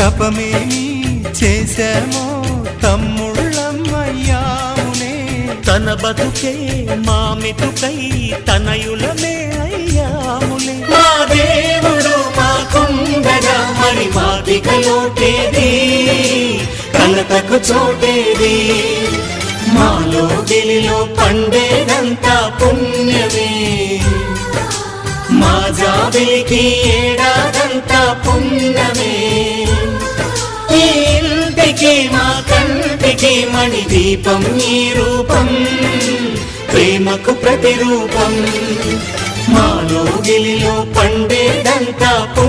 తపమేమి చేశామో తమ్ముళ్ళమయ్యామునే, తన బతుకే మా మెతుకై తనయులమే అయ్యాములే. మా దేవుడు మాకుండగా మరి మాదిక లోటేది, కలతకు చోటేది. మాలో గిలిలో పండేదంతా పుణ్యమే, మా జాబిలికి ఏడాదంతా పుణ్యమే. ఈ ఇంటికి మా కంటికి మణి దీపం ఈ రూపం, ప్రేమకు ప్రతిరూపం. మాలో గిలిలో పండేదంతా పుణ్యం.